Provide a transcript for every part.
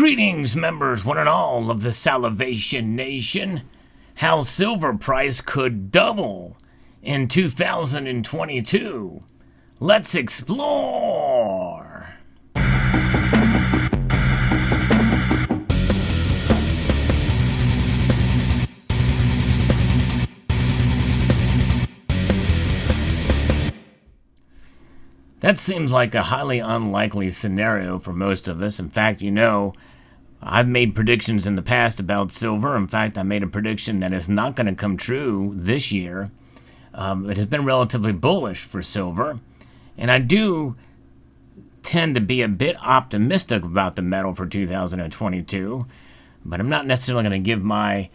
Greetings, members, one and all of the Salivation Nation. How silver price could double in 2022. Let's explore. That seems like a highly unlikely scenario for most of us. In fact, I've made predictions in the past about silver. In fact, I made a prediction that is not going to come true this year. It has been relatively bullish for silver. And I do tend to be a bit optimistic about the metal for 2022. But I'm not necessarily going to give my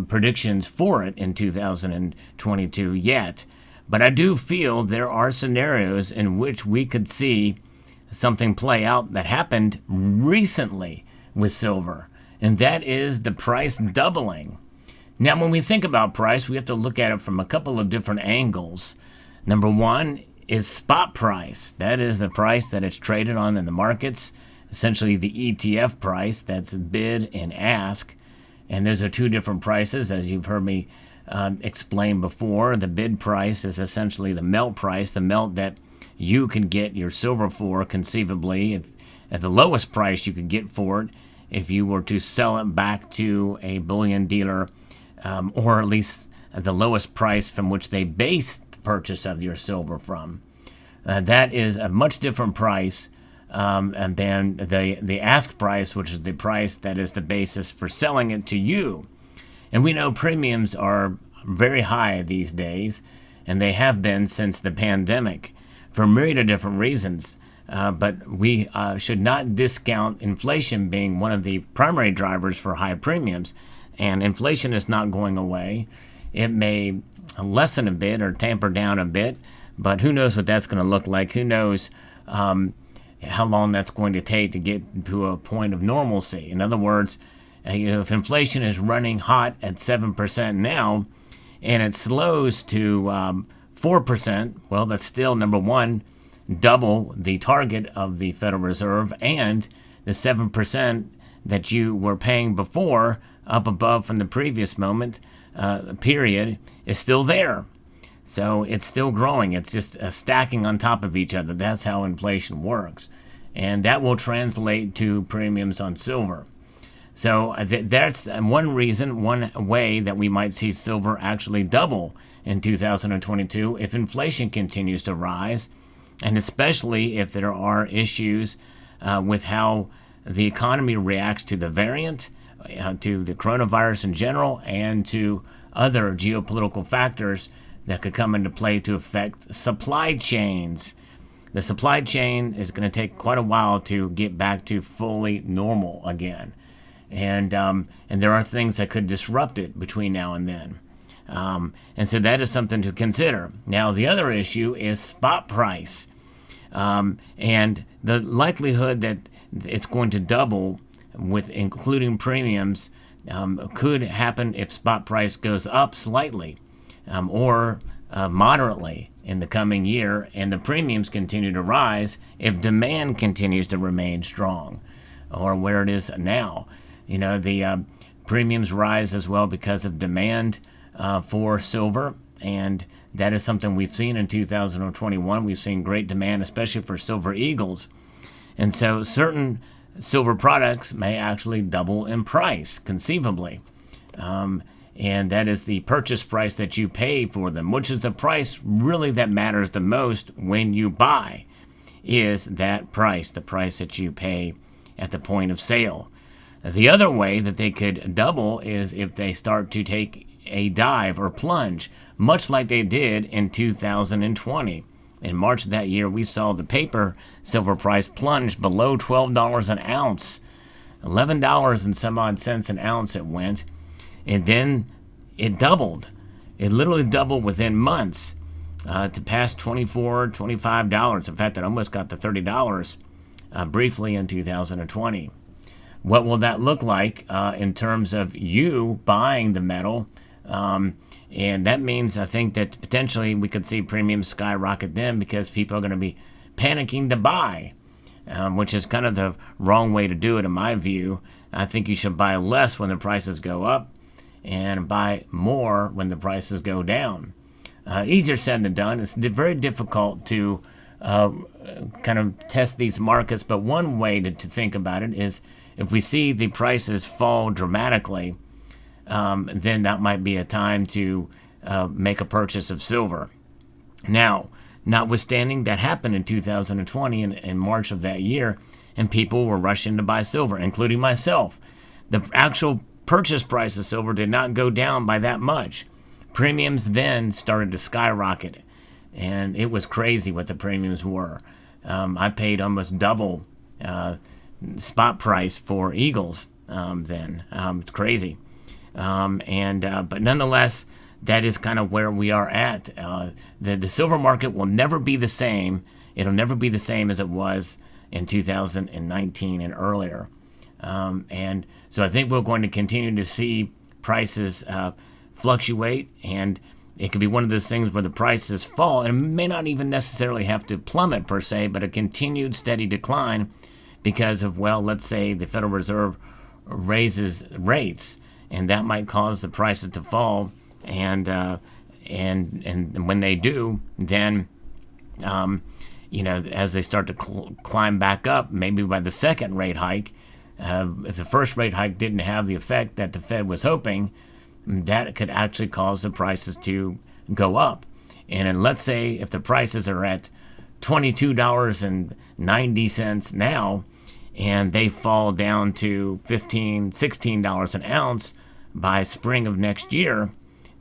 predictions for it in 2022 yet. But I do feel there are scenarios in which we could see something play out that happened recently with silver, and that is the price doubling. Now, when we think about price, we have to look at it from a couple of different angles. Number one is spot price. That is the price that it's traded on in the markets, essentially the ETF price, that's bid and ask. And those are two different prices, as you've heard me explained before. The bid price is essentially the melt price, the melt that you can get your silver for conceivably at the lowest price you could get for it if you were to sell it back to a bullion dealer, or at least at the lowest price from which they base the purchase of your silver from. That is a much different price and then the ask price, which is the price that is the basis for selling it to you. And we know premiums are very high these days, and they have been since the pandemic for a myriad of different reasons. But we should not discount inflation being one of the primary drivers for high premiums. And inflation is not going away. It may lessen a bit or tamper down a bit, but who knows what that's going to look like? Who knows how long that's going to take to get to a point of normalcy? In other words, if inflation is running hot at 7% now, and it slows to 4%, well, that's still, number one, double the target of the Federal Reserve, and the 7% that you were paying before, up above from the previous period, is still there. So it's still growing. It's just stacking on top of each other. That's how inflation works. And that will translate to premiums on silver. So that's one reason, one way that we might see silver actually double in 2022 if inflation continues to rise, and especially if there are issues with how the economy reacts to the variant, to the coronavirus in general, and to other geopolitical factors that could come into play to affect supply chains. The supply chain is going to take quite a while to get back to fully normal again. And there are things that could disrupt it between now and then. And so that is something to consider. Now, the other issue is spot price. And the likelihood that it's going to double with including premiums could happen if spot price goes up slightly or moderately in the coming year, and the premiums continue to rise if demand continues to remain strong or where it is now. The premiums rise as well because of demand for silver, and that is something we've seen in 2021. We've seen great demand, especially for silver eagles. And so certain silver products may actually double in price, conceivably. And that is the purchase price that you pay for them, which is the price really that matters the most when you buy, is that price, the price that you pay at the point of sale. The other way that they could double is if they start to take a dive or plunge, much like they did in 2020. In March of that year, we saw the paper silver price plunge below $12 an ounce. $11 and some odd cents an ounce it went. And then it doubled. It literally doubled within months to past $24, $25. In fact, it almost got to $30 briefly in 2020. What will that look like in terms of you buying the metal? And that means, I think, that potentially we could see premiums skyrocket then because people are going to be panicking to buy. which is kind of the wrong way to do it in my view. I think you should buy less when the prices go up and buy more when the prices go down. Easier said than done. It's very difficult to kind of test these markets, but one way to think about it is if we see the prices fall dramatically, then that might be a time to make a purchase of silver. Now, notwithstanding, that happened in 2020 in March of that year, and people were rushing to buy silver, including myself. The actual purchase price of silver did not go down by that much. Premiums then started to skyrocket, and it was crazy what the premiums were. I paid almost double spot price for Eagles then. It's crazy. But nonetheless, that is kind of where we are at. The silver market will never be the same. It'll never be the same as it was in 2019 and earlier. And so I think we're going to continue to see prices fluctuate, and it could be one of those things where the prices fall, and it may not even necessarily have to plummet per se, but a continued steady decline because of, well, let's say the Federal Reserve raises rates, and that might cause the prices to fall. And when they do, then as they start to climb back up, maybe by the second rate hike, if the first rate hike didn't have the effect that the Fed was hoping, that could actually cause the prices to go up. And let's say if the prices are at $22.90 now, and they fall down to $15, $16 an ounce by spring of next year,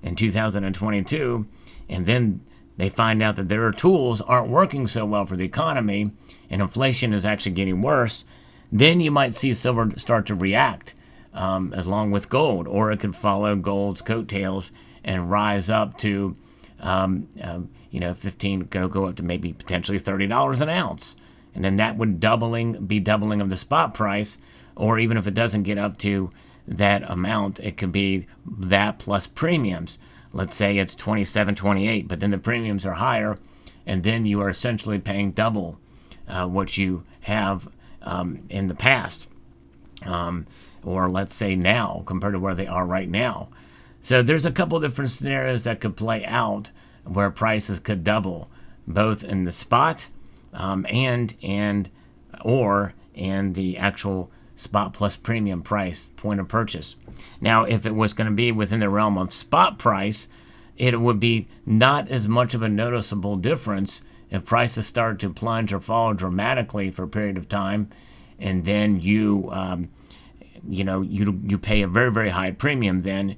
in 2022, and then they find out that their tools aren't working so well for the economy and inflation is actually getting worse, then you might see silver start to react along with gold, or it could follow gold's coattails and rise up to 15, go up to maybe potentially $30 an ounce, and then that would be doubling of the spot price. Or even if it doesn't get up to that amount, it could be that plus premiums. Let's say it's 27, 28, but then the premiums are higher, and then you are essentially paying double what you have in the past, or let's say now compared to where they are right now. So there's a couple different scenarios that could play out where prices could double, both in the spot and in the actual spot plus premium price point of purchase. Now, if it was going to be within the realm of spot price, it would be not as much of a noticeable difference if prices start to plunge or fall dramatically for a period of time, and then you pay a very, very high premium then,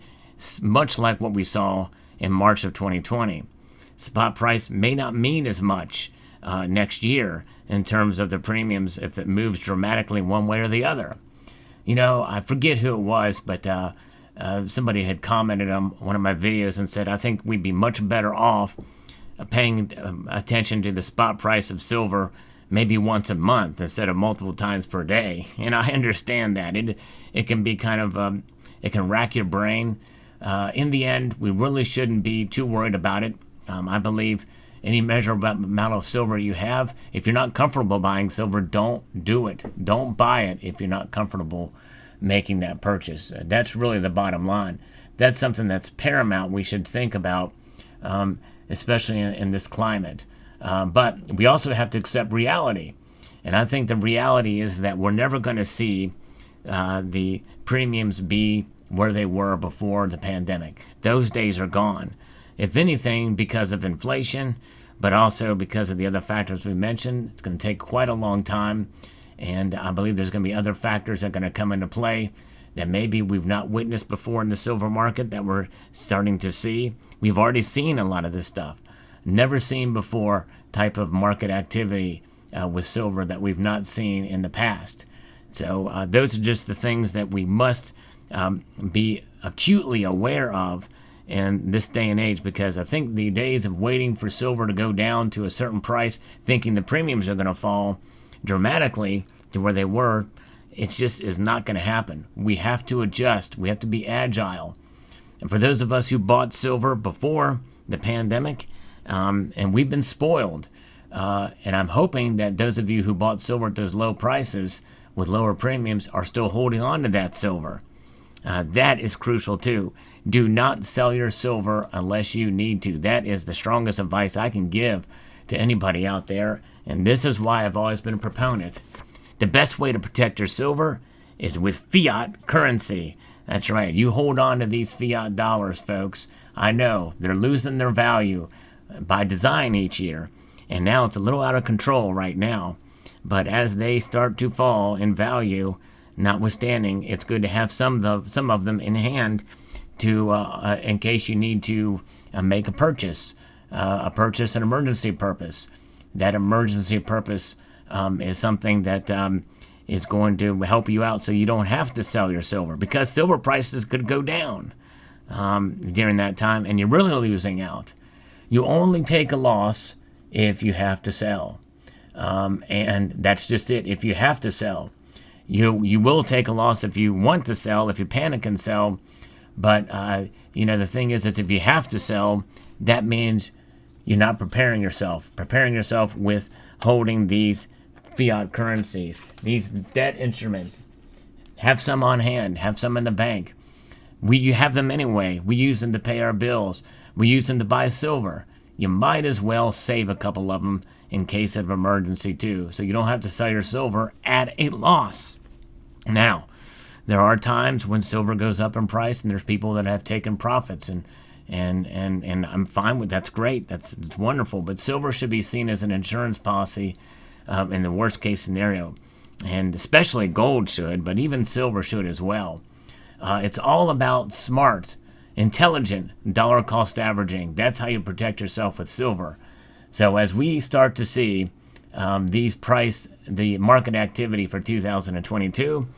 much like what we saw in March of 2020. Spot price may not mean as much next year in terms of the premiums if it moves dramatically one way or the other. I forget who it was, but somebody had commented on one of my videos and said, I think we'd be much better off paying attention to the spot price of silver maybe once a month instead of multiple times per day. And I understand that. It can be kind of, it can rack your brain. In the end, we really shouldn't be too worried about it. I believe any measurable amount of silver you have, if you're not comfortable buying silver, don't do it. Don't buy it if you're not comfortable making that purchase. That's really the bottom line. That's something that's paramount we should think about, especially in this climate. But we also have to accept reality. And I think the reality is that we're never going to see the premiums be where they were before the pandemic. Those days are gone. If anything, because of inflation, but also because of the other factors we mentioned, it's going to take quite a long time. And I believe there's going to be other factors that are going to come into play that maybe we've not witnessed before in the silver market that we're starting to see. We've already seen a lot of this stuff. Never seen before type of market activity with silver that we've not seen in the past. So those are just the things that we must be acutely aware of in this day and age, because I think the days of waiting for silver to go down to a certain price, thinking the premiums are going to fall dramatically to where they were, it just is not going to happen. We have to adjust. We have to be agile. And for those of us who bought silver before the pandemic, and we've been spoiled And I'm hoping that those of you who bought silver at those low prices with lower premiums are still holding on to that silver. That is crucial too. Do not sell your silver unless you need to. That is the strongest advice I can give to anybody out there. And this is why I've always been a proponent. The best way to protect your silver is with fiat currency. That's right. You hold on to these fiat dollars, folks. I know they're losing their value by design each year. And now it's a little out of control right now. But as they start to fall in value, notwithstanding, it's good to have some of them in hand to in case you need to make a purchase, an emergency purpose. That emergency purpose is something that is going to help you out so you don't have to sell your silver, because silver prices could go down during that time and you're really losing out. You only take a loss if you have to sell. And that's just it. If you have to sell, you will take a loss if you want to sell, if you panic and sell. But, the thing is if you have to sell, that means you're not preparing yourself with holding these fiat currencies, these debt instruments. Have some on hand, have some in the bank. You have them anyway. We use them to pay our bills. We use them to buy silver. You might as well save a couple of them in case of emergency too, so you don't have to sell your silver at a loss. Now, there are times when silver goes up in price, and there's people that have taken profits, and I'm fine with that's great. It's wonderful. But silver should be seen as an insurance policy in the worst case scenario, and especially gold should, but even silver should as well. It's all about smart, intelligent dollar cost averaging. That's how you protect yourself with silver. So as we start to see the market activity for 2022,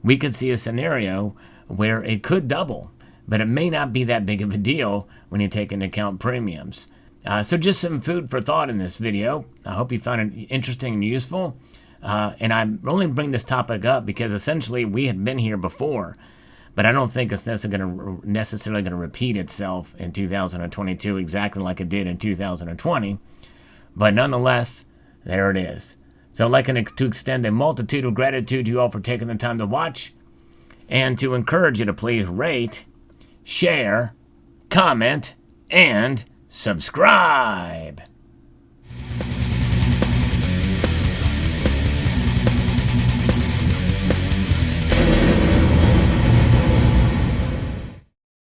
we could see a scenario where it could double, but it may not be that big of a deal when you take into account premiums. So just some food for thought in this video. I hope you found it interesting and useful. And I only bring this topic up because essentially we had been here before, but I don't think it's necessarily going to repeat itself in 2022 exactly like it did in 2020. But nonetheless, there it is. So I'd like to extend a multitude of gratitude to you all for taking the time to watch, and to encourage you to please rate, share, comment, and subscribe.